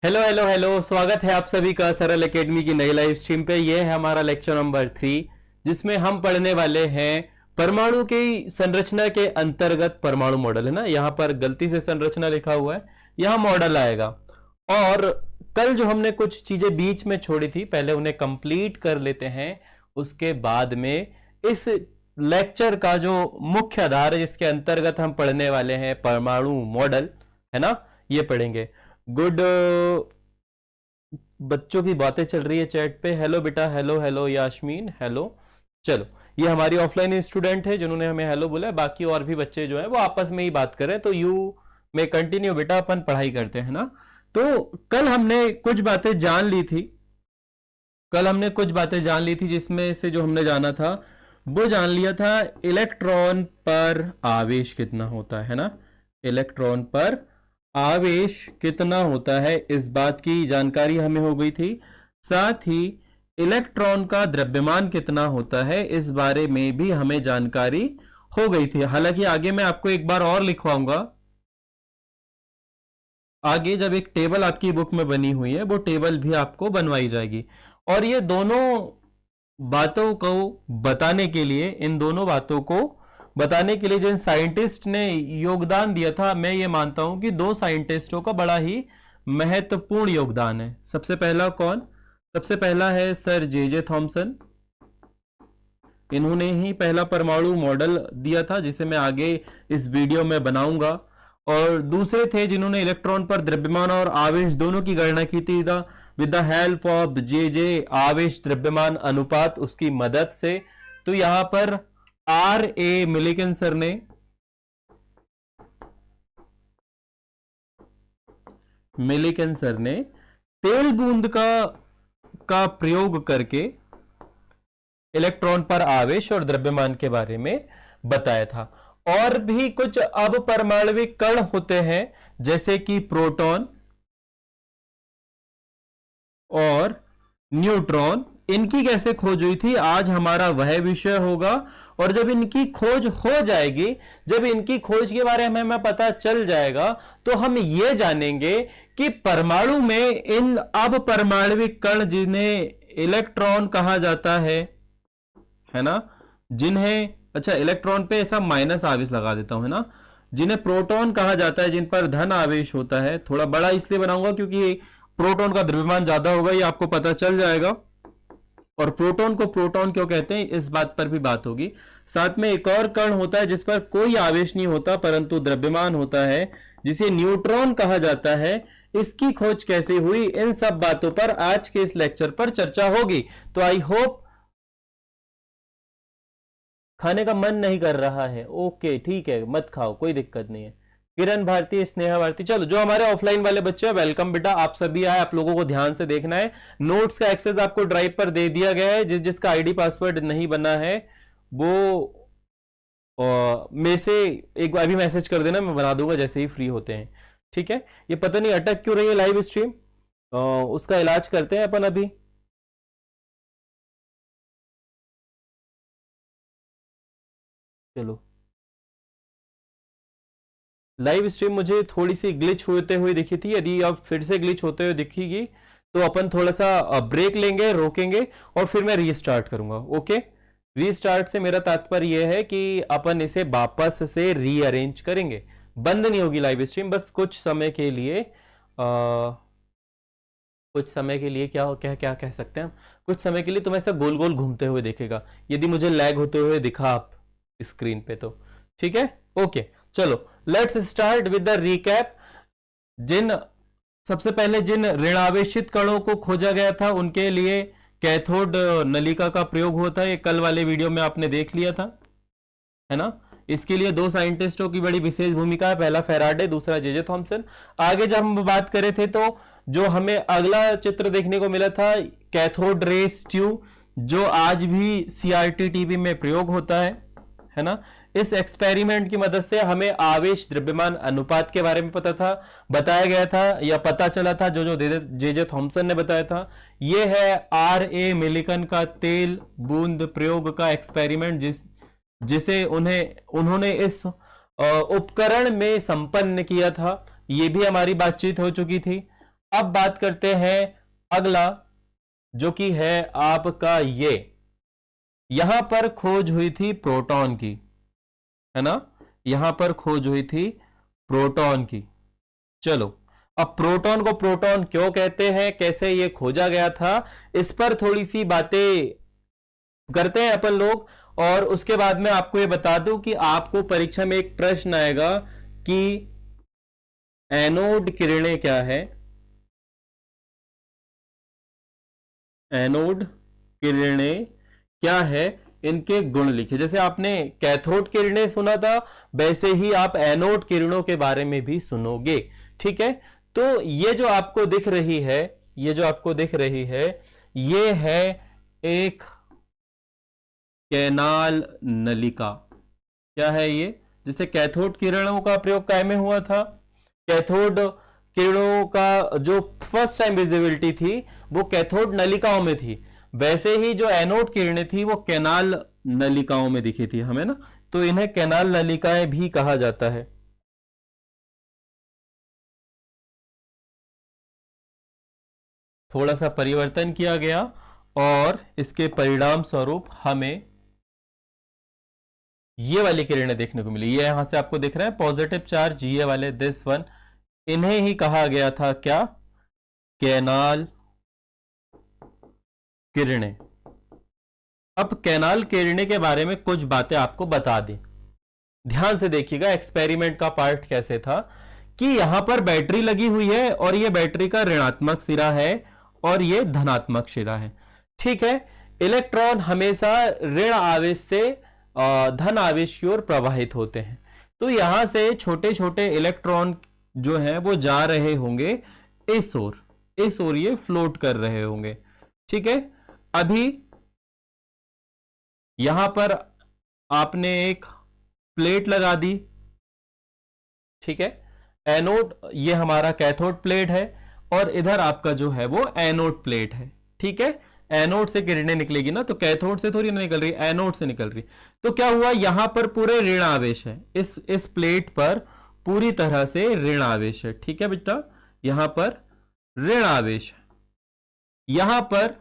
Hello hello hello, स्वागत है आप सभी का सरल एकेडमी की नई लाइव स्ट्रीम पे। ये है हमारा लेक्चर नंबर 3, जिसमें हम पढ़ने वाले हैं परमाणु की संरचना के अंतर्गत परमाणु मॉडल। है ना, यहाँ पर गलती से संरचना लिखा हुआ है, यहाँ मॉडल आएगा। और कल जो हमने कुछ चीजें बीच में छोड़ी थी, पहले उन्हें कंप्लीट कर लेते हैं। उसके बाद में इस लेक्चर का जो मुख्य आधार है, जिसके अंतर्गत हम पढ़ने वाले हैं परमाणु मॉडल, है ना, ये पढ़ेंगे। गुड, बच्चों की बातें चल रही है चैट पे। हेलो बेटा, हेलो हेलो यास्मीन, हेलो। चलो, ये हमारी ऑफलाइन स्टूडेंट है जिन्होंने हमें हेलो बोला है। बाकी और भी बच्चे जो है वो आपस में ही बात कर रहे हैं, तो यू में कंटिन्यू बेटा, अपन पढ़ाई करते हैं ना। तो कल हमने कुछ बातें जान ली थी, जिसमें से जो हमने जाना था वो जान लिया था इलेक्ट्रॉन पर आवेश कितना होता है ना। इलेक्ट्रॉन पर आवेश कितना होता है, इस बात की जानकारी हमें हो गई थी। साथ ही इलेक्ट्रॉन का द्रव्यमान कितना होता है, इस बारे में भी हमें जानकारी हो गई थी। हालांकि आगे मैं आपको एक बार और लिखवाऊंगा, आगे जब एक टेबल आपकी बुक में बनी हुई है, वो टेबल भी आपको बनवाई जाएगी। और ये दोनों बातों को बताने के लिए, इन दोनों बातों को बताने के लिए जिन साइंटिस्ट ने योगदान दिया था, मैं ये मानता हूं कि दो साइंटिस्टों का बड़ा ही महत्वपूर्ण योगदान है। सबसे पहला कौन? सबसे पहला है सर जे थॉमसन। इन्होंने ही पहला परमाणु मॉडल दिया था, जिसे मैं आगे इस वीडियो में बनाऊंगा। और दूसरे थे जिन्होंने इलेक्ट्रॉन पर द्रव्यमान और आवेश दोनों की गणना की थी, विद द हेल्प ऑफ जे आवेश द्रव्यमान अनुपात, उसकी मदद से। तो यहां पर R.A. मिलिकन सर ने तेल बूंद का प्रयोग करके इलेक्ट्रॉन पर आवेश और द्रव्यमान के बारे में बताया था। और भी कुछ अब परमाणविक कण होते हैं, जैसे कि प्रोटॉन और न्यूट्रॉन, इनकी कैसे खोज हुई थी, आज हमारा वह विषय होगा। और जब इनकी खोज हो जाएगी, जब इनकी खोज के बारे में हमें पता चल जाएगा, तो हम ये जानेंगे कि परमाणु में इन अब परमाणविक कण, जिन्हें इलेक्ट्रॉन कहा जाता है ना, जिन्हें, अच्छा इलेक्ट्रॉन पे ऐसा माइनस आवेश लगा देता हूं, है ना, जिन्हें प्रोटॉन कहा जाता है, जिन पर धन आवेश होता है। थोड़ा बड़ा इसलिए बनाऊंगा क्योंकि प्रोटॉन का द्रव्यमान ज्यादा होगा, ये आपको पता चल जाएगा। और प्रोटॉन को प्रोटॉन क्यों कहते हैं, इस बात पर भी बात होगी। साथ में एक और कण होता है जिस पर कोई आवेश नहीं होता परंतु द्रव्यमान होता है, जिसे न्यूट्रॉन कहा जाता है। इसकी खोज कैसे हुई, इन सब बातों पर आज के इस लेक्चर पर चर्चा होगी। तो आई होप, खाने का मन नहीं कर रहा है, ओके ठीक है, मत खाओ, कोई दिक्कत नहीं है। किरण भारती, स्नेहा भारती, चलो जो हमारे ऑफलाइन वाले बच्चे हैं, वेलकम बेटा, आप सभी आए। आप लोगों को ध्यान से देखना है, नोट्स का एक्सेस आपको ड्राइव पर दे दिया गया है। जिसका आईडी पासवर्ड नहीं बना है वो मेरे से एक बार भी मैसेज कर देना, मैं बना दूंगा जैसे ही फ्री होते हैं, ठीक है। ये पता नहीं अटक क्यों रही है लाइव स्ट्रीम, उसका इलाज करते हैं अपन अभी। चलो, लाइव स्ट्रीम मुझे थोड़ी सी ग्लिच होते हुए दिखी थी, यदि अब फिर से ग्लिच होते हुए दिखेगी तो अपन थोड़ा सा ब्रेक लेंगे, रोकेंगे, और फिर मैं रीस्टार्ट करूंगा। ओके, रीस्टार्ट से मेरा तात्पर्य यह है कि अपन इसे वापस से रीअरेंज करेंगे। बंद नहीं होगी लाइव स्ट्रीम, बस कुछ समय के लिए, कुछ समय के लिए, क्या क्या क्या कह सकते हैं हम, कुछ समय के लिए तुम्हें ऐसा गोल गोल घूमते हुए देखेगा, यदि मुझे लैग होते हुए दिखा आप स्क्रीन पे तो। ठीक है, ओके, चलो let's start with the recap. सबसे पहले जिन ऋणावेशित कणों को खोजा गया था, उनके लिए कैथोड नलिका का प्रयोग होता है। ये कल वाले वीडियो में आपने देख लिया था, है ना। इसके लिए दो साइंटिस्टों की बड़ी विशेष भूमिका है, पहला फेराडे, दूसरा जे थॉमसन। आगे जब हम बात करे थे, तो जो हमें अगला चित्र देखने को मिला था, कैथोड रेस ट्यूब, जो आज भी सीआरटी टीवी में प्रयोग होता है ना। इस एक्सपेरिमेंट की मदद से हमें आवेश द्रव्यमान अनुपात के बारे में बताया गया था, या पता चला था, जो जे थॉमसन ने बताया था। यह है R.A. मिलिकन का तेल बूंद प्रयोग का एक्सपेरिमेंट, जिसे उन्होंने इस उपकरण में संपन्न किया था। यह भी हमारी बातचीत हो चुकी थी। अब बात करते हैं अगला, जो कि है आपका ये, यहां पर खोज हुई थी प्रोटॉन की, है ना, यहां पर खोज हुई थी प्रोटॉन की। चलो, अब प्रोटॉन को प्रोटॉन क्यों कहते हैं, कैसे ये खोजा गया था, इस पर थोड़ी सी बातें करते हैं अपन लोग। और उसके बाद में आपको ये बता दूं कि आपको परीक्षा में एक प्रश्न आएगा कि एनोड किरणें क्या है, एनोड किरणें क्या है, इनके गुण लिखे। जैसे आपने कैथोड किरणें सुना था, वैसे ही आप एनोड किरणों के बारे में भी सुनोगे, ठीक है। तो ये जो आपको दिख रही है, ये जो आपको दिख रही है, ये है एक कैनाल नलिका। क्या है ये, जिससे कैथोड किरणों का प्रयोग काय में हुआ था। कैथोड किरणों का जो फर्स्ट टाइम विजिबिलिटी थी वो कैथोड नलिकाओं में थी, वैसे ही जो एनोड किरणें थी वो कैनाल नलिकाओं में दिखी थी हमें ना, तो इन्हें कैनाल नलिकाएं भी कहा जाता है। थोड़ा सा परिवर्तन किया गया और इसके परिणाम स्वरूप हमें ये वाली किरणें देखने को मिली। ये यहां से आपको दिख रहा है पॉजिटिव चार्ज, ये वाले दिस वन, इन्हें ही कहा गया था क्या, कैनाल किरणें। अब कैनाल किरणें के बारे में कुछ बातें आपको बता दें, ध्यान से देखिएगा। एक्सपेरिमेंट का पार्ट कैसे था कि यहां पर बैटरी लगी हुई है और ये बैटरी का ऋणात्मक सिरा है और ये धनात्मक सिरा है, ठीक है। इलेक्ट्रॉन हमेशा ऋण आवेश से धन आवेश की ओर प्रवाहित होते हैं, तो यहां से छोटे छोटे इलेक्ट्रॉन जो है वो जा रहे होंगे इस ओर, इस ओर ये फ्लोट कर रहे होंगे, ठीक है। अभी यहां पर आपने एक प्लेट लगा दी, ठीक है, एनोड ये हमारा कैथोड प्लेट है और इधर आपका जो है वो एनोड प्लेट है, ठीक है। एनोड से किरणें निकलेगी ना, तो कैथोड से थोड़ी ना निकल रही, एनोड से निकल रही। तो क्या हुआ, यहां पर पूरे ऋण आवेश है, इस प्लेट पर पूरी तरह से ऋण आवेश है, ठीक है बेटा, यहां पर ऋण आवेश है। यहां पर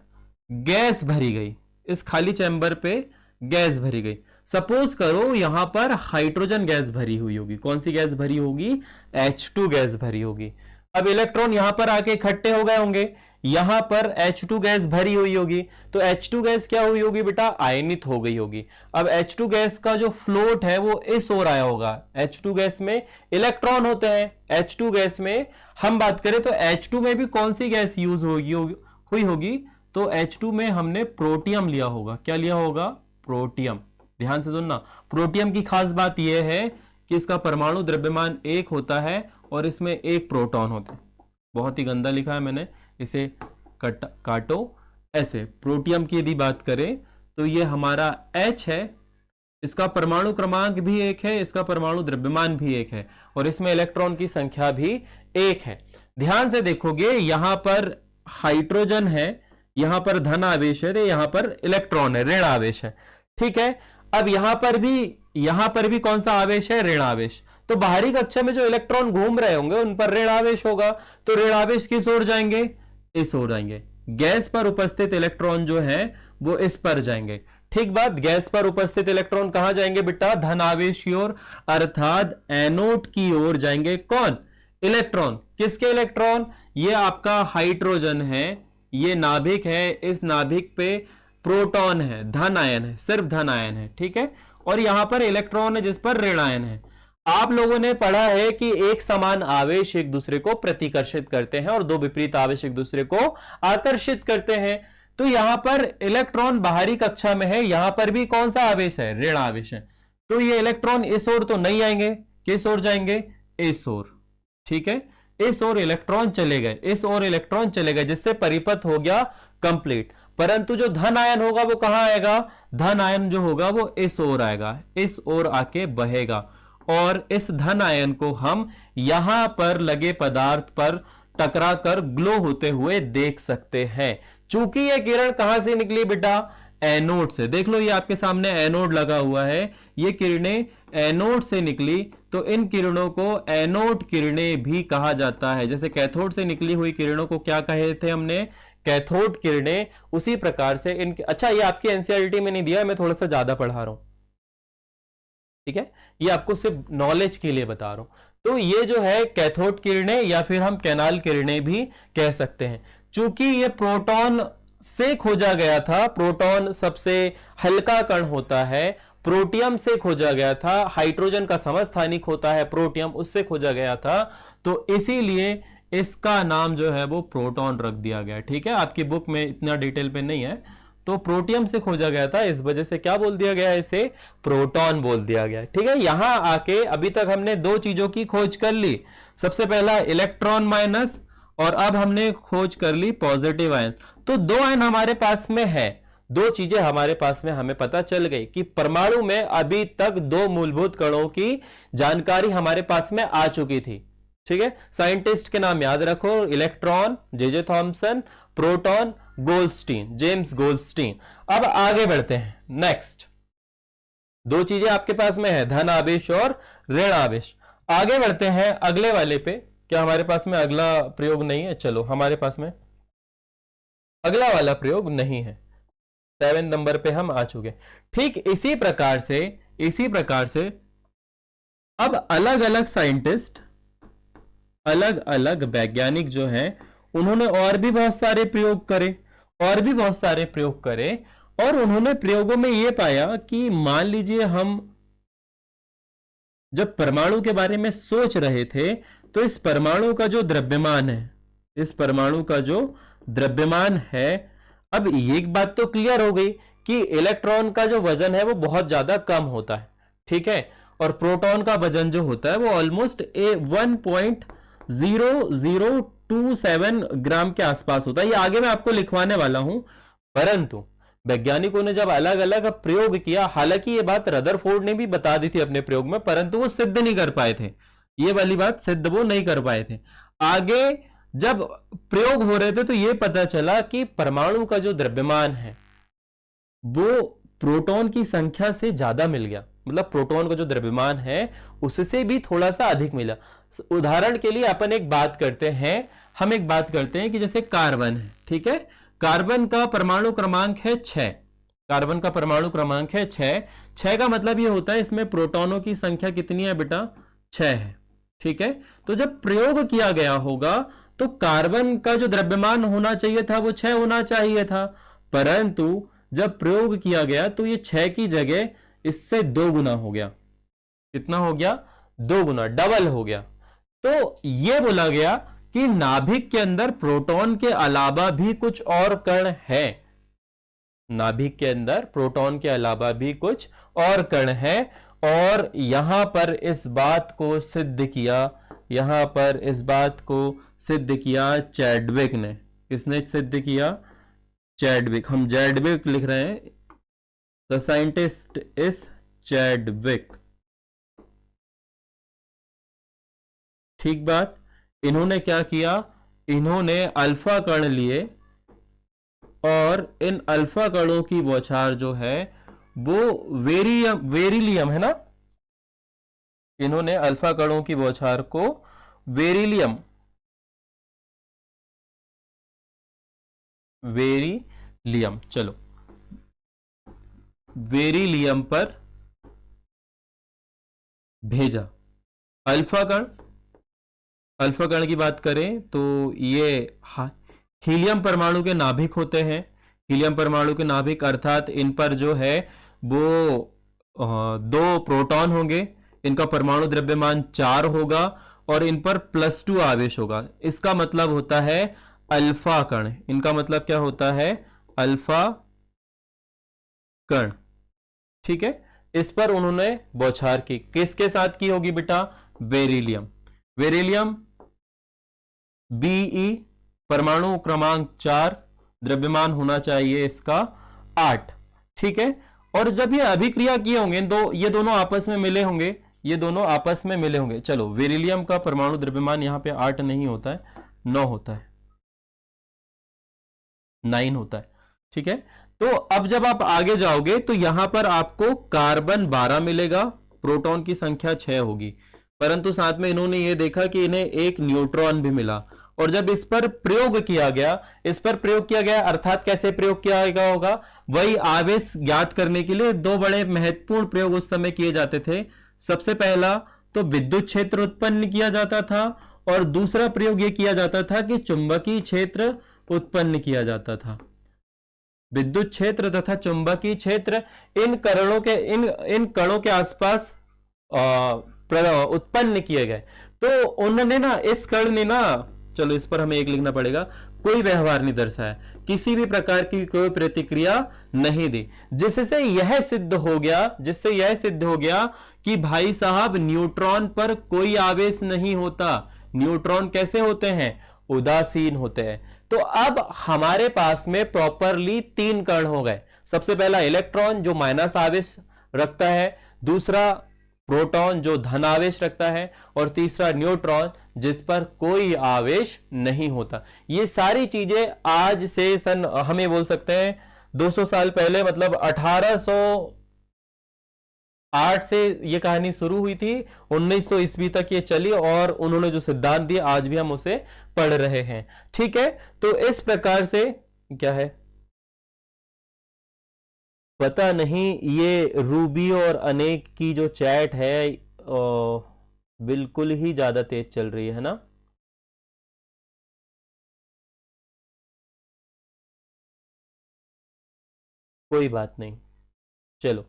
गैस भरी गई, इस खाली चैम्बर पे गैस भरी गई। सपोज करो यहां पर हाइड्रोजन गैस भरी हुई होगी, कौन सी गैस भरी होगी, H2 गैस भरी होगी। अब इलेक्ट्रॉन यहां पर आके इकट्ठे हो गए होंगे, यहां पर H2 गैस भरी हुई होगी, तो H2 गैस क्या हुई होगी बेटा, आयनित हो गई होगी। अब H2 गैस का जो फ्लोट है वो इस ओर आया होगा। H2 गैस में इलेक्ट्रॉन होते हैं, H2 गैस में हम बात करें तो H2 में भी कौन सी गैस यूज हुई होगी, तो H2 में हमने प्रोटियम लिया होगा। क्या लिया होगा, प्रोटियम। ध्यान से सुनना, प्रोटियम की खास बात यह है कि इसका परमाणु द्रव्यमान 1 होता है और इसमें 1 प्रोटॉन होता है। बहुत ही गंदा लिखा है मैंने, इसे काटो ऐसे। प्रोटियम की यदि बात करें तो ये हमारा H है, इसका परमाणु क्रमांक भी 1 है, इसका परमाणु द्रव्यमान भी 1 है और इसमें इलेक्ट्रॉन की संख्या भी 1 है। ध्यान से देखोगे यहां पर हाइड्रोजन है, यहां पर धन आवेश है, तो यहां पर इलेक्ट्रॉन है, ऋण आवेश है, ठीक है। अब यहां पर भी कौन सा आवेश है, ऋण आवेश। तो बाहरी कक्षा में जो इलेक्ट्रॉन घूम रहे होंगे उन पर ऋण आवेश होगा, तो ऋण आवेश किस ओर जाएंगे, इस ओर जाएंगे। गैस पर उपस्थित इलेक्ट्रॉन जो है वो इस पर जाएंगे, ठीक बात। गैस पर उपस्थित इलेक्ट्रॉन कहां जाएंगे बेटा, धन आवेश की ओर, अर्थात एनोड की ओर जाएंगे। कौन, इलेक्ट्रॉन। किसके इलेक्ट्रॉन, ये आपका हाइड्रोजन है, ये नाभिक है, इस नाभिक पे प्रोटॉन है, धन आयन है, सिर्फ धन आयन है, ठीक है। और यहां पर इलेक्ट्रॉन है जिस पर ऋण आयन है। आप लोगों ने पढ़ा है कि एक समान आवेश एक दूसरे को प्रतिकर्षित करते हैं और दो विपरीत आवेश एक दूसरे को आकर्षित करते हैं। तो यहां पर इलेक्ट्रॉन बाहरी कक्षा में है, यहां पर भी कौन सा आवेश है, ऋण आवेश है। तो ये इलेक्ट्रॉन इस ओर तो नहीं आएंगे, किस ओर जाएंगे, इस ओर, ठीक है। इस ओर इलेक्ट्रॉन चले गए, इस ओर इलेक्ट्रॉन चले गए, जिससे परिपथ हो गया कंप्लीट। परंतु जो धन आयन होगा वो कहां आएगा, धन आयन जो होगा वो इस ओर आएगा, इस ओर आके बहेगा और इस धन आयन को हम यहां पर लगे पदार्थ पर टकराकर ग्लो होते हुए देख सकते हैं। चूंकि यह किरण कहां से निकली बेटा, एनोड से। देख लो ये आपके सामने एनोड लगा हुआ है, ये किरणें एनोड से निकली, तो इन किरणों को एनोड किरणें भी कहा जाता है। जैसे कैथोड से निकली हुई किरणों को क्या कहे थे हमने, कैथोड किरणें। उसी प्रकार से इन, अच्छा ये आपकी एनसीईआरटी में नहीं दिया, मैं थोड़ा सा ज्यादा पढ़ा रहा हूं, ठीक है, ये आपको सिर्फ नॉलेज के लिए बता रहा हूं। तो ये जो है कैथोड किरणें या फिर हम कैनाल किरणें भी कह सकते हैं। चूंकि ये प्रोटॉन से खोजा गया था, प्रोटॉन सबसे हल्का कण होता है, प्रोटियम से खोजा गया था, हाइड्रोजन का समस्थानिक होता है प्रोटियम, उससे खोजा गया था, तो इसीलिए इसका नाम जो है वो प्रोटॉन रख दिया गया। ठीक है, आपकी बुक में इतना डिटेल पे नहीं है, तो प्रोटियम से खोजा गया था, इस वजह से क्या बोल दिया गया, इसे प्रोटॉन बोल दिया गया। ठीक है, यहां आके अभी तक हमने दो चीजों की खोज कर ली, सबसे पहला इलेक्ट्रॉन माइनस, और अब हमने खोज कर ली पॉजिटिव आयन। तो दो आयन हमारे पास में है, दो चीजें हमारे पास में हमें पता चल गई कि परमाणु में अभी तक दो मूलभूत कणों की जानकारी हमारे पास में आ चुकी थी। ठीक है, साइंटिस्ट के नाम याद रखो, electron J Thomson, proton Goldstein, James Goldstein. अब आगे बढ़ते हैं, नेक्स्ट दो चीजें आपके पास में है, धन आवेश और ऋण आवेश। आगे बढ़ते हैं अगले वाले पे। क्या हमारे पास में अगला प्रयोग नहीं है? चलो, हमारे पास में अगला वाला प्रयोग नहीं है, 7 नंबर पे हम आ चुके। ठीक इसी प्रकार से अब अलग अलग साइंटिस्ट, अलग अलग वैज्ञानिक जो हैं, उन्होंने और भी बहुत सारे प्रयोग करे, और उन्होंने प्रयोगों में यह पाया कि मान लीजिए हम जब परमाणु के बारे में सोच रहे थे, तो इस परमाणु का जो द्रव्यमान है, अब एक बात तो क्लियर हो गई कि इलेक्ट्रॉन का जो वजन है वो बहुत ज्यादा कम होता है। ठीक है, और प्रोटॉन का वजन जो होता है वो ऑलमोस्ट 1.0027 ग्राम के आसपास होता है। ये आगे मैं आपको लिखवाने वाला हूं, परंतु वैज्ञानिकों ने जब अलग अलग प्रयोग किया, हालांकि ये बात रदरफोर्ड ने भी बता दी थी अपने प्रयोग में, परंतु वो सिद्ध नहीं कर पाए थे, ये वाली बात सिद्ध वो नहीं कर पाए थे। आगे जब प्रयोग हो रहे थे तो यह पता चला कि परमाणु का जो द्रव्यमान है वो प्रोटॉन की संख्या से ज्यादा मिल गया, मतलब प्रोटॉन का जो द्रव्यमान है उससे भी थोड़ा सा अधिक मिला। उदाहरण के लिए अपन एक बात करते हैं, कि जैसे कार्बन है, ठीक है, कार्बन का परमाणु क्रमांक है 6, कार्बन का परमाणु क्रमांक है 6 का मतलब यह होता है इसमें प्रोटॉनों की संख्या कितनी है बेटा, 6 है। ठीक है, तो जब प्रयोग किया गया होगा तो कार्बन का जो द्रव्यमान होना चाहिए था वो 6 होना चाहिए था, परंतु जब प्रयोग किया गया तो ये 6 की जगह इससे 2 गुना हो गया। कितना हो गया? 2 गुना, डबल हो गया। तो यह बोला गया कि नाभिक के अंदर प्रोटॉन के अलावा भी कुछ और कण है, नाभिक के अंदर प्रोटॉन के अलावा भी कुछ और कण है। और यहां पर इस बात को सिद्ध किया चैडविक ने। किसने सिद्ध किया? चैडविक। हम चैडविक लिख रहे हैं, द साइंटिस्ट इज चैडविक। ठीक बात। इन्होंने क्या किया, इन्होंने अल्फा कण लिए और इन अल्फा कणों की बौछार जो है वो वेरिलियम है ना, इन्होंने अल्फा कणों की बौछार को वेरिलियम चलो वेरिलियम पर भेजा। अल्फा कण की बात करें तो ये हीलियम परमाणु के नाभिक होते हैं, हीलियम परमाणु के नाभिक, अर्थात इन पर जो है वो 2 प्रोटॉन होंगे, इनका परमाणु द्रव्यमान 4 होगा और इन पर +2 आवेश होगा। इसका मतलब होता है अल्फा कण। इनका मतलब क्या होता है? अल्फा कण। ठीक है, इस पर उन्होंने बौछार की। किसके साथ की होगी बेटा? बेरिलियम। Be, परमाणु क्रमांक 4, द्रव्यमान होना चाहिए इसका 8। ठीक है, और जब ये अभिक्रिया किए होंगे ये दोनों आपस में मिले होंगे, चलो बेरिलियम का परमाणु द्रव्यमान यहां पे 8 नहीं होता है, 9 होता है, 9 होता है। ठीक है, तो अब जब आप आगे जाओगे तो यहां पर आपको कार्बन 12 मिलेगा, प्रोटॉन की संख्या 6 होगी, परंतु साथ में इन्होंने ये देखा कि इन्हें एक न्यूट्रॉन भी मिला। और जब इस पर प्रयोग किया गया, अर्थात कैसे प्रयोग किया गया होगा, वही आवेश ज्ञात करने के लिए दो बड़े महत्वपूर्ण प्रयोग उस समय किए जाते थे। सबसे पहला तो विद्युत क्षेत्र उत्पन्न किया जाता था, और दूसरा प्रयोग यह किया जाता था कि चुंबकीय क्षेत्र उत्पन्न किया जाता था। विद्युत क्षेत्र तथा चुंबकीय क्षेत्र इन कणों के आसपास उत्पन्न किए गए। तो उन्होंने ना, इस कण ने ना, चलो इस पर हमें एक लिखना पड़ेगा, कोई व्यवहार नहीं दर्शाया, किसी भी प्रकार की कोई प्रतिक्रिया नहीं दी, जिससे यह सिद्ध हो गया कि भाई साहब न्यूट्रॉन पर कोई आवेश नहीं होता। न्यूट्रॉन कैसे होते हैं? उदासीन होते हैं। तो अब हमारे पास में प्रॉपरली 3 कण हो गए। सबसे पहला इलेक्ट्रॉन जो माइनस आवेश रखता है, दूसरा प्रोटॉन जो धन आवेश रखता है, और तीसरा न्यूट्रॉन जिस पर कोई आवेश नहीं होता। ये सारी चीजें आज से हमें बोल सकते हैं 200 साल पहले, मतलब 1808 से ये कहानी शुरू हुई थी, 1900 ईस्वी तक ये चली, और उन्होंने जो सिद्धांत दिए आज भी हम उसे पढ़ रहे हैं। ठीक है, तो इस प्रकार से क्या है पता नहीं, ये रूबी और अनेक की जो चैट है बिल्कुल ही ज्यादा तेज चल रही है ना। कोई बात नहीं, चलो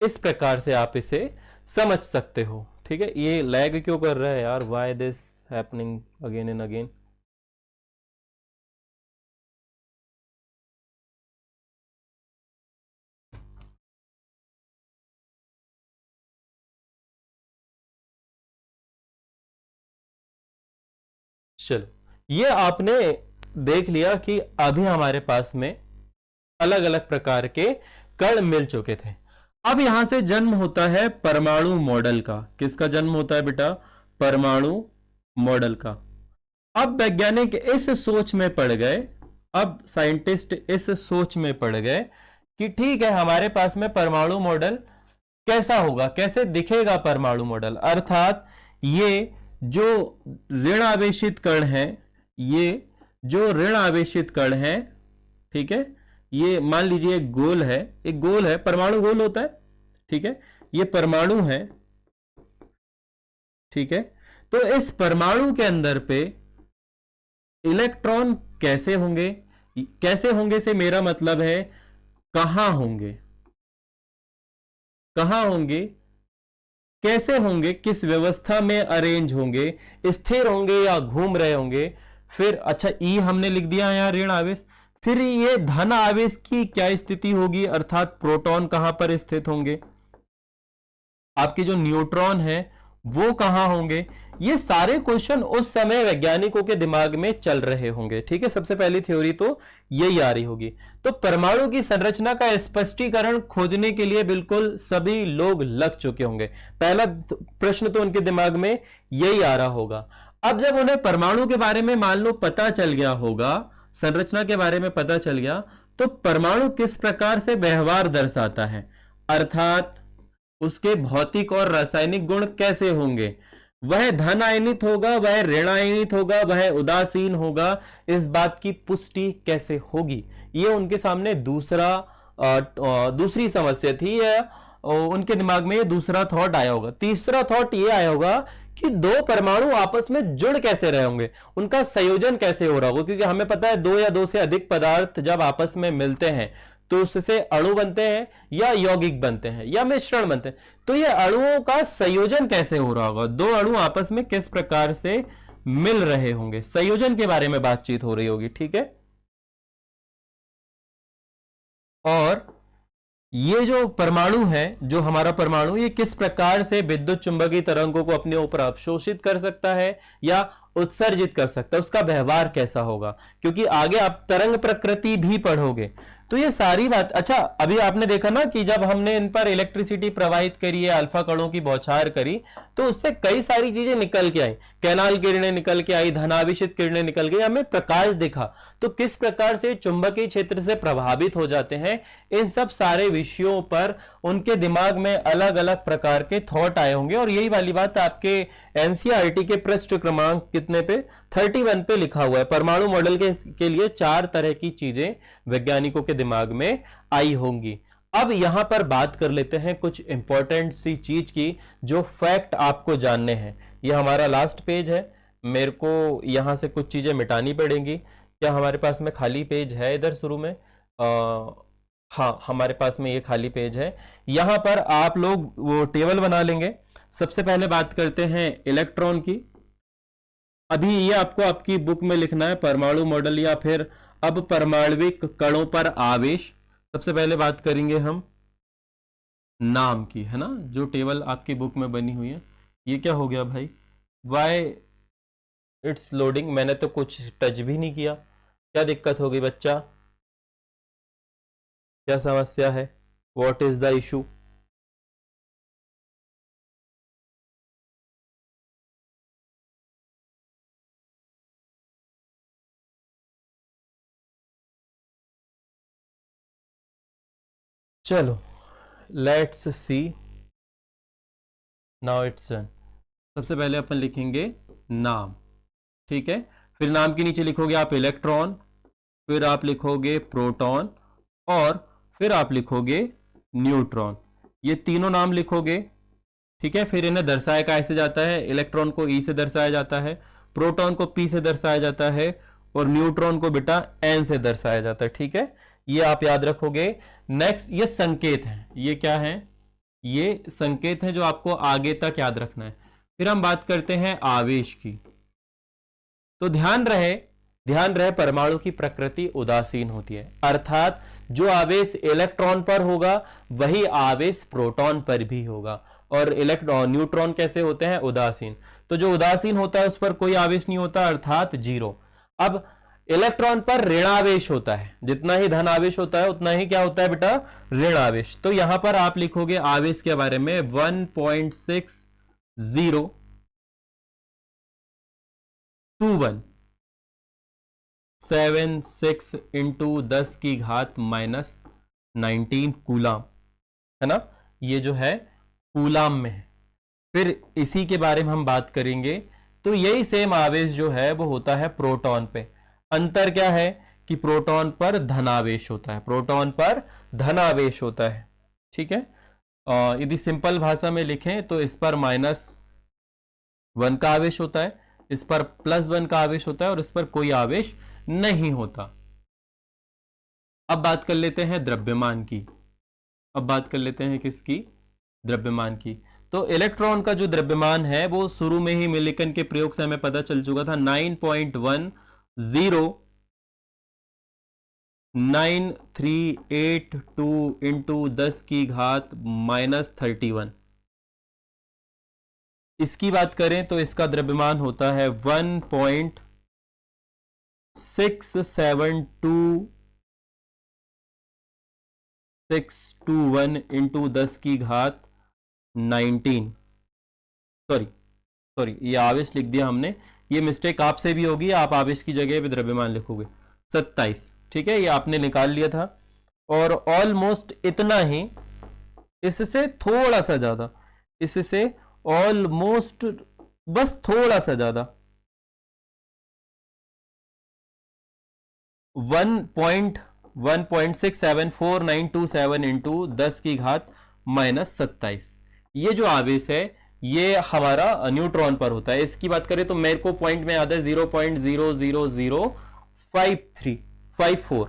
इस प्रकार से आप इसे समझ सकते हो। ठीक है, ये लैग क्यों कर रहा है यार? Why this happening again and again? चलो, ये आपने देख लिया कि अभी हमारे पास में अलग अलग प्रकार के कण मिल चुके थे। अब यहां से जन्म होता है परमाणु मॉडल का। किसका जन्म होता है बेटा? परमाणु मॉडल का। अब वैज्ञानिक इस सोच में पड़ गए, अब साइंटिस्ट इस सोच में पड़ गए कि ठीक है, हमारे पास में परमाणु मॉडल कैसा होगा, कैसे दिखेगा परमाणु मॉडल, अर्थात ये जो ऋण आवेशित कण है, ये जो ऋण आवेशित कण है, ठीक है, ये मान लीजिए एक गोल है, परमाणु गोल होता है, ठीक है, ये परमाणु है, ठीक है। तो इस परमाणु के अंदर पे इलेक्ट्रॉन कैसे होंगे से मेरा मतलब है कहां होंगे, कैसे होंगे, किस व्यवस्था में अरेंज होंगे, स्थिर होंगे या घूम रहे होंगे। फिर अच्छा, ई हमने लिख दिया यहां ऋण आवेश। फिर ये धन आवेश की क्या स्थिति होगी, अर्थात प्रोटॉन कहां पर स्थित होंगे, आपके जो न्यूट्रॉन है वो कहां होंगे। ये सारे क्वेश्चन उस समय वैज्ञानिकों के दिमाग में चल रहे होंगे। ठीक है, सबसे पहली थ्योरी तो यही आ रही होगी। तो परमाणु की संरचना का स्पष्टीकरण खोजने के लिए बिल्कुल सभी लोग लग चुके होंगे। पहला प्रश्न तो उनके दिमाग में यही आ रहा होगा। अब जब उन्हें परमाणु के बारे में मान लो पता चल गया होगा, संरचना के बारे में पता चल गया, तो परमाणु किस प्रकार से व्यवहार दर्शाता है, अर्थात उसके भौतिक और रासायनिक गुण कैसे होंगे, वह धन आयनित होगा, वह ऋण आयनित होगा, वह उदासीन होगा, इस बात की पुष्टि कैसे होगी। ये उनके सामने दूसरी समस्या थी, उनके दिमाग में ये दूसरा थॉट आया होगा। तीसरा थॉट ये आया होगा कि दो परमाणु आपस में जुड़ कैसे रहे होंगे, उनका संयोजन कैसे हो रहा होगा, क्योंकि हमें पता है दो या दो से अधिक पदार्थ जब आपस में मिलते हैं तो उससे अणु बनते हैं या यौगिक बनते हैं या मिश्रण बनते हैं। तो ये अणुओं का संयोजन कैसे हो रहा होगा, दो अणु आपस में किस प्रकार से मिल रहे होंगे, संयोजन के बारे में बातचीत हो रही होगी। ठीक है, और ये जो परमाणु है, जो हमारा परमाणु, ये किस प्रकार से विद्युत चुंबकीय तरंगों को अपने ऊपर अवशोषित कर सकता है या उत्सर्जित कर सकता है, उसका व्यवहार कैसा होगा, क्योंकि आगे आप तरंग प्रकृति भी पढ़ोगे। तो ये सारी बात, अच्छा अभी आपने देखा ना कि जब हमने इन पर इलेक्ट्रिसिटी प्रवाहित करी है, अल्फा कणों की बौछार करी, तो उससे कई सारी चीजें निकल के आई, कैनाल किरणें निकल के आई, धनाभिषित किरणें निकल गई, हमें प्रकाश दिखा। तो किस प्रकार से चुंबकीय क्षेत्र से प्रभावित हो जाते हैं, इन सब सारे विषयों पर उनके दिमाग में अलग अलग प्रकार के थॉट आए होंगे। और यही वाली बात आपके एनसीईआरटी के पृष्ठ क्रमांक कितने पे, 31 पे लिखा हुआ है। परमाणु मॉडल के लिए 4 तरह की चीजें वैज्ञानिकों के दिमाग में आई होंगी। अब यहां पर बात कर लेते हैं कुछ इंपॉर्टेंट सी चीज की, जो फैक्ट आपको जानने हैं। यह हमारा लास्ट पेज है, मेरे को यहां से कुछ चीजें मिटानी पड़ेंगी। क्या हमारे पास में खाली पेज है इधर शुरू में? हाँ, हमारे पास में ये खाली पेज है। यहां पर आप लोग वो टेबल बना लेंगे। सबसे पहले बात करते हैं इलेक्ट्रॉन की। अभी ये आपको आपकी बुक में लिखना है, परमाणु मॉडल या फिर अब परमाणविक कणों पर आवेश। सबसे पहले बात करेंगे हम नाम की, है ना, जो टेबल आपकी बुक में बनी हुई है। ये क्या हो गया भाई, वाई इट्स लोडिंग, मैंने तो कुछ टच भी नहीं किया। क्या दिक्कत हो गई बच्चा, क्या समस्या है, व्हाट इज द इशू? चलो let's see, now it's done. सबसे पहले अपन लिखेंगे नाम, ठीक है। फिर नाम के नीचे लिखोगे आप इलेक्ट्रॉन, फिर आप लिखोगे प्रोटॉन, और फिर आप लिखोगे न्यूट्रॉन। ये तीनों नाम लिखोगे, ठीक है। फिर इन्हें दर्शाया कैसे जाता है, इलेक्ट्रॉन को ई से दर्शाया जाता है, प्रोटॉन को पी से दर्शाया जाता है, और न्यूट्रॉन को बेटा एन से दर्शाया जाता है, ठीक है। ये आप याद रखोगे। नेक्स्ट, ये संकेत है। ये क्या है, ये संकेत है जो आपको आगे तक याद रखना है। फिर हम बात करते हैं आवेश की। तो ध्यान रहे परमाणु की प्रकृति उदासीन होती है, अर्थात जो आवेश इलेक्ट्रॉन पर होगा वही आवेश प्रोटॉन पर भी होगा। और इलेक्ट्रॉन न्यूट्रॉन कैसे होते हैं, उदासीन। तो जो उदासीन होता है उस पर कोई आवेश नहीं होता, अर्थात जीरो। अब इलेक्ट्रॉन पर ऋणावेश होता है, जितना ही धन आवेश होता है उतना ही क्या होता है बेटा, ऋण आवेश। तो यहां पर आप लिखोगे आवेश के बारे में 1.602176 इंटू 10 की घात माइनस 19 कूलाम, है ना, ये जो है कूलाम में है। फिर इसी के बारे में हम बात करेंगे। तो यही सेम आवेश जो है वो होता है प्रोटॉन पे। अंतर क्या है कि प्रोटॉन पर धनावेश होता है, प्रोटॉन पर धनावेश होता है, ठीक है। यदि सिंपल भाषा में लिखें तो इस पर -1 का आवेश होता है, इस पर +1 का आवेश होता है, और इस पर कोई आवेश नहीं होता। अब बात कर लेते हैं द्रव्यमान की। अब बात कर लेते हैं किसकी, द्रव्यमान की। तो इलेक्ट्रॉन का जो द्रव्यमान है वो शुरू में ही मिलिकन के प्रयोग से हमें पता चल चुका था, 9.109382 इंटू 10 की घात -31। इसकी बात करें तो इसका द्रव्यमान होता है 1.672621 इंटू 10 की घात 19। सॉरी ये आवेश लिख दिया हमने, ये मिस्टेक आपसे भी होगी, आप आवेश की जगह पे द्रव्यमान लिखोगे 27, ठीक है, ये आपने निकाल लिया था। और ऑलमोस्ट इतना ही, इससे थोड़ा सा ज्यादा, इससे ऑलमोस्ट बस थोड़ा सा ज्यादा 1.1674927 इंटू 10 की घात -27। ये जो आवेश है ये हमारा न्यूट्रॉन पर होता है। इसकी बात करें तो मेरे को पॉइंट में याद है 0.00054।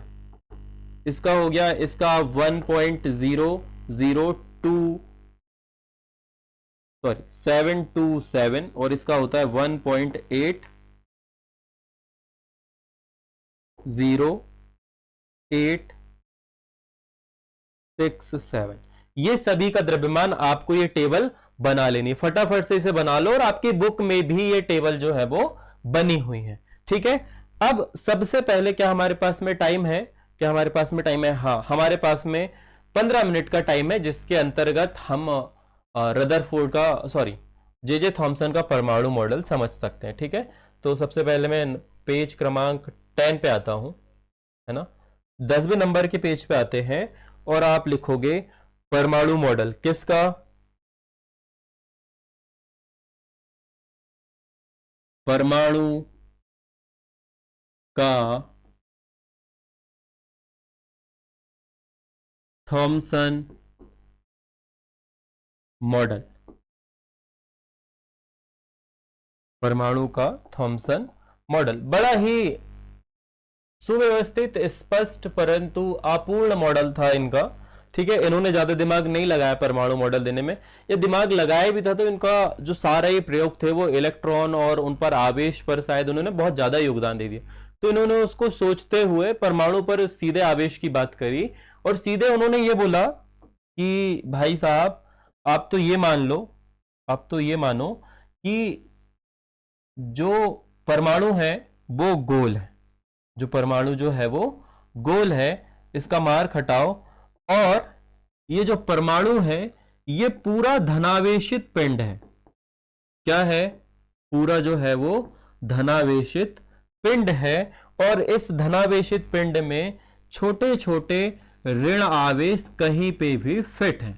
इसका हो गया, इसका 1.727, और इसका होता है 1.80867। ये सभी का द्रव्यमान आपको ये टेबल बना लेनी है, फटाफट से इसे बना लो, और आपकी बुक में भी ये टेबल जो है वो बनी हुई है, ठीक है। अब सबसे पहले क्या हमारे पास में टाइम है, क्या हमारे पास में टाइम है? हाँ, हमारे पास में 15 मिनट का टाइम है, जिसके अंतर्गत हम रदरफोर्ड का सॉरी जे थॉमसन का परमाणु मॉडल समझ सकते हैं। ठीक है, तो सबसे पहले मैं पेज क्रमांक 10 पे आता हूं, है ना। 10वें नंबर के पेज पे आते हैं और आप लिखोगे परमाणु मॉडल किसका? परमाणु का थॉमसन मॉडल। परमाणु का थॉमसन मॉडल बड़ा ही सुव्यवस्थित, स्पष्ट परंतु अपूर्ण मॉडल था इनका। ठीक है, इन्होंने ज्यादा दिमाग नहीं लगाया परमाणु मॉडल देने में। ये दिमाग लगाया भी था तो इनका जो सारा ये प्रयोग थे वो इलेक्ट्रॉन और उन पर आवेश पर शायद उन्होंने बहुत ज्यादा योगदान दे दिया। तो इन्होंने उसको सोचते हुए परमाणु पर सीधे आवेश की बात करी और सीधे उन्होंने ये बोला कि भाई साहब आप तो ये मान लो, आप तो ये मानो कि जो परमाणु है वो गोल है, जो परमाणु जो है वो गोल है, इसका मार्क हटाओ, और ये जो परमाणु है ये पूरा धनावेशित पिंड है। क्या है? पूरा जो है वो धनावेशित पिंड है, और इस धनावेशित पिंड में छोटे छोटे ऋण आवेश कहीं पे भी फिट है।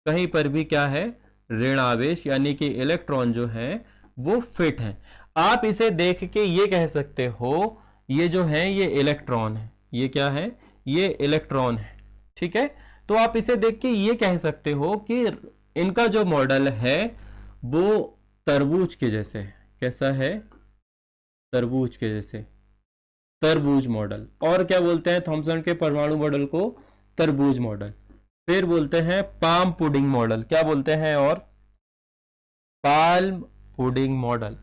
कहीं पर भी क्या है? ऋण आवेश, यानी कि इलेक्ट्रॉन जो है वो फिट है। आप इसे देख के ये कह सकते हो ये जो है ये इलेक्ट्रॉन है। ये क्या है? ये इलेक्ट्रॉन है। ठीक है, तो आप इसे देख के ये कह सकते हो कि इनका जो मॉडल है वो तरबूज के जैसे है। कैसा है? तरबूज के जैसे, तरबूज मॉडल। और क्या बोलते हैं थॉमसन के परमाणु मॉडल को? तरबूज मॉडल। फिर बोलते हैं पाम पुडिंग मॉडल। क्या बोलते हैं? और palm pudding model,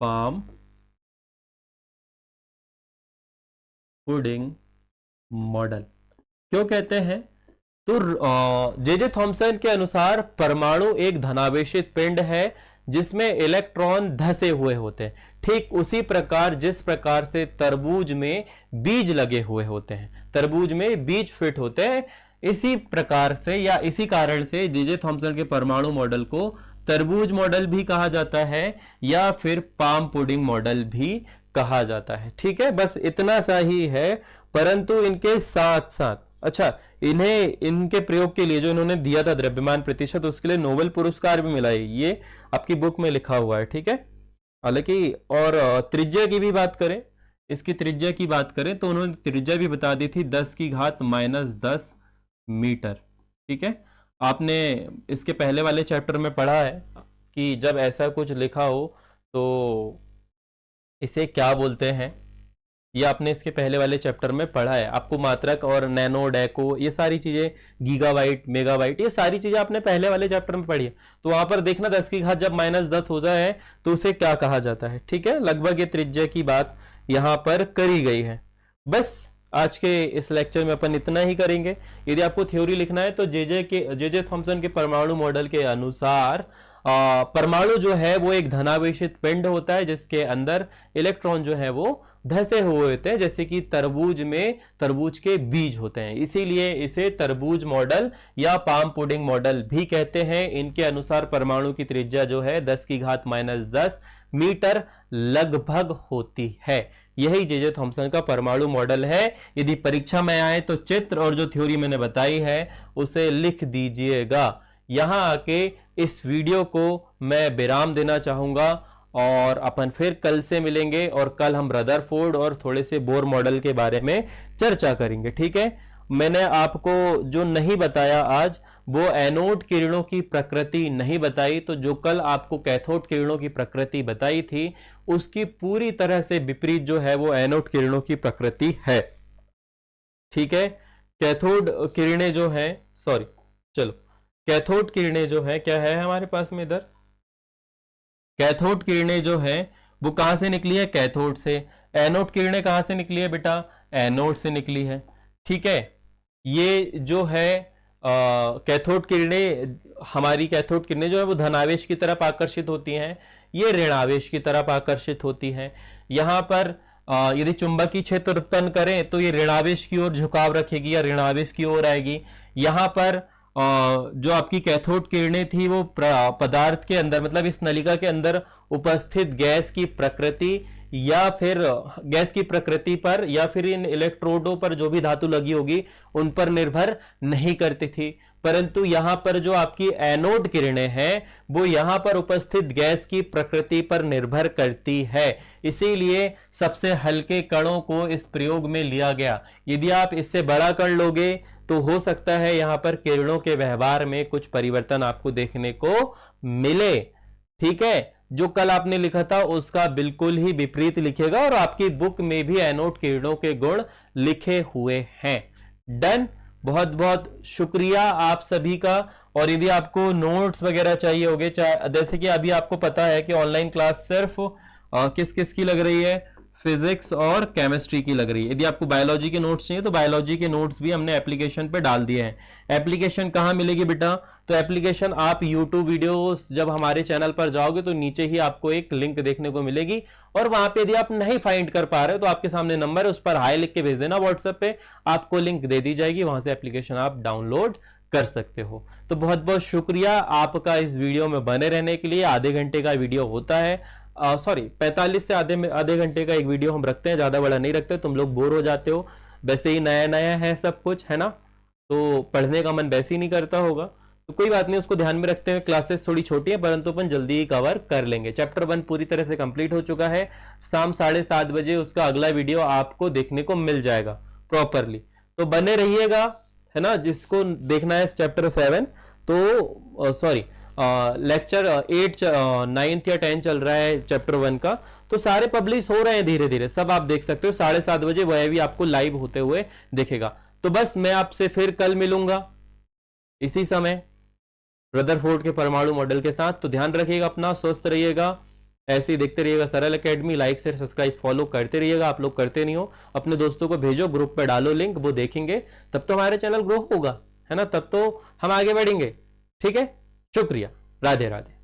palm pudding model क्यों कहते हैं? तो जे थॉमसन के अनुसार परमाणु एक धनावेशित पिंड है जिसमें इलेक्ट्रॉन धसे हुए होते हैं। ठीक उसी प्रकार जिस प्रकार से तरबूज में बीज लगे हुए होते हैं, तरबूज में बीज फिट होते हैं, इसी प्रकार से या इसी कारण से जे थॉमसन के परमाणु मॉडल को तरबूज मॉडल भी कहा जाता है या फिर पाम पुडिंग मॉडल भी कहा जाता है। ठीक है, बस इतना सा ही है। परंतु इनके साथ साथ, अच्छा, इन्हें इनके प्रयोग के लिए जो इन्होंने दिया था द्रव्यमान प्रतिशत, उसके लिए नोबेल पुरस्कार भी मिला है। ये आपकी बुक में लिखा हुआ है। ठीक है, हालांकि और त्रिज्या की भी बात करें, इसकी त्रिज्या की बात करें तो उन्होंने त्रिज्या भी बता दी थी 10⁻⁻10 मीटर। ठीक है, आपने इसके पहले वाले चैप्टर में पढ़ा है कि जब ऐसा कुछ लिखा हो तो इसे क्या बोलते हैं, ये आपने इसके पहले वाले चैप्टर में पढ़ा है। आपको मात्रक और नैनो डेको ये सारी चीजें, गीगाबाइट मेगाबाइट, ये सारी चीजें आपने पहले वाले चैप्टर में पढ़ी है। तो वहां पर देखना 10 की घात जब -10 हो जाए तो उसे क्या कहा जाता है। ठीक है, लगभग ये त्रिज्या की बात यहां पर करी गई है। बस आज के इस लेक्चर में अपन इतना ही करेंगे। यदि आपको थ्योरी लिखना है तो जे थॉमसन के परमाणु मॉडल के अनुसार परमाणु जो है वो एक धनावेशित पिंड होता है जिसके अंदर इलेक्ट्रॉन जो है वो धसे हुए होते हैं, जैसे कि तरबूज में तरबूज के बीज होते हैं। इसीलिए इसे तरबूज मॉडल या पाम पुडिंग मॉडल भी कहते हैं। इनके अनुसार परमाणु की त्रिज्या जो है 10⁻⁻10 मीटर लगभग होती है। यही जे थॉमसन का परमाणु मॉडल है। यदि परीक्षा में आए तो चित्र और जो थ्योरी मैंने बताई है उसे लिख दीजिएगा। यहां आके इस वीडियो को मैं विराम देना चाहूंगा और अपन फिर कल से मिलेंगे और कल हम रदरफोर्ड और थोड़े से बोर मॉडल के बारे में चर्चा करेंगे। ठीक है, मैंने आपको जो नहीं बताया आज वो एनोड किरणों की प्रकृति नहीं बताई, तो जो कल आपको कैथोड किरणों की प्रकृति बताई थी उसकी पूरी तरह से विपरीत जो है वो एनोड किरणों की प्रकृति है। ठीक है, कैथोड किरणें जो है, सॉरी चलो, कैथोड किरणें जो है क्या है हमारे पास में इधर, कैथोड किरणें जो है वो कहां से निकली है? कैथोड से। एनोड किरणें कहां से निकली है बेटा? एनोड से निकली है। ठीक है, ये जो है कैथोड किरणें, हमारी कैथोड किरणें जो है वो धनावेश की तरफ आकर्षित होती हैं, ये ऋणावेश की तरफ आकर्षित होती हैं। यहां पर यदि चुंबकीय क्षेत्र उत्पन्न करें तो ये ऋणावेश की ओर झुकाव रखेगी या ऋणावेश की ओर आएगी। यहां पर जो आपकी कैथोड किरणें थी वो पदार्थ के अंदर, मतलब इस नलिका के अंदर उपस्थित गैस की प्रकृति या फिर गैस की प्रकृति पर या फिर इन इलेक्ट्रोडों पर जो भी धातु लगी होगी उन पर निर्भर नहीं करती थी, परंतु यहां पर जो आपकी एनोड किरणें हैं वो यहां पर उपस्थित गैस की प्रकृति पर निर्भर करती है। इसीलिए सबसे हल्के कणों को इस प्रयोग में लिया गया। यदि आप इससे बड़ा कण लोगे तो हो सकता है यहां पर किरणों के व्यवहार में कुछ परिवर्तन आपको देखने को मिले। ठीक है, जो कल आपने लिखा था उसका बिल्कुल ही विपरीत लिखेगा और आपकी बुक में भी एनोड किरणों के गुण लिखे हुए हैं। डन, बहुत बहुत शुक्रिया आप सभी का। और यदि आपको नोट्स वगैरह चाहिए होंगे, जैसे कि अभी आपको पता है कि ऑनलाइन क्लास सिर्फ किस किस की लग रही है, फिजिक्स और केमिस्ट्री की लग रही है। यदि आपको बायोलॉजी के नोट्स चाहिए तो बायोलॉजी के नोट्स भी हमने एप्लीकेशन पे डाल दिए हैं। एप्लीकेशन कहां मिलेगी बेटा? तो एप्लीकेशन आप यूट्यूब वीडियोस जब हमारे चैनल पर जाओगे तो नीचे ही आपको एक लिंक देखने को मिलेगी और वहां पे यदि आप नहीं फाइंड कर पा रहे हो तो आपके सामने नंबर है, उस पर हाय लिख के भेज देना व्हाट्सएप पे, आपको लिंक दे दी जाएगी, वहां से एप्लीकेशन आप डाउनलोड कर सकते हो। तो बहुत बहुत शुक्रिया आपका इस वीडियो में बने रहने के लिए। आधे घंटे का वीडियो होता है, 45 से आधे घंटे का एक वीडियो हम रखते हैं, ज्यादा बड़ा नहीं रखते, तुम लोग बोर हो जाते हो। वैसे ही नया नया है सब कुछ, है ना, तो पढ़ने का मन वैसे ही नहीं करता होगा, तो कोई बात नहीं, उसको ध्यान में रखते हुए क्लासेस थोड़ी छोटी है परंतु अपन जल्दी ही कवर कर लेंगे। चैप्टर 1 पूरी तरह से कंप्लीट हो चुका है। शाम 7:30 बजे उसका अगला वीडियो आपको देखने को मिल जाएगा प्रॉपरली, तो बने रहिएगा, है ना। जिसको देखना है चैप्टर 7 तो सॉरी लेक्चर 8 9th या 10 चल रहा है चैप्टर 1 का, तो सारे पब्लिश हो रहे हैं धीरे धीरे, सब आप देख सकते हो। 7:30 बजे वह भी आपको लाइव होते हुए दिखेगा। तो बस मैं आपसे फिर कल मिलूंगा इसी समय रदरफोर्ड के परमाणु मॉडल के साथ। तो ध्यान रखिएगा अपना, स्वस्थ रहिएगा, ऐसे ही देखते रहिएगा सरल academy. Like share subscribe follow करते रहिएगा। आप लोग करते नहीं हो, अपने दोस्तों को भेजो, ग्रुप पे डालो लिंक, वो देखेंगे, तब तो हमारे चैनल ग्रो होगा, है ना, तब तो हम आगे बढ़ेंगे। ठीक है, शुक्रिया, राधे राधे।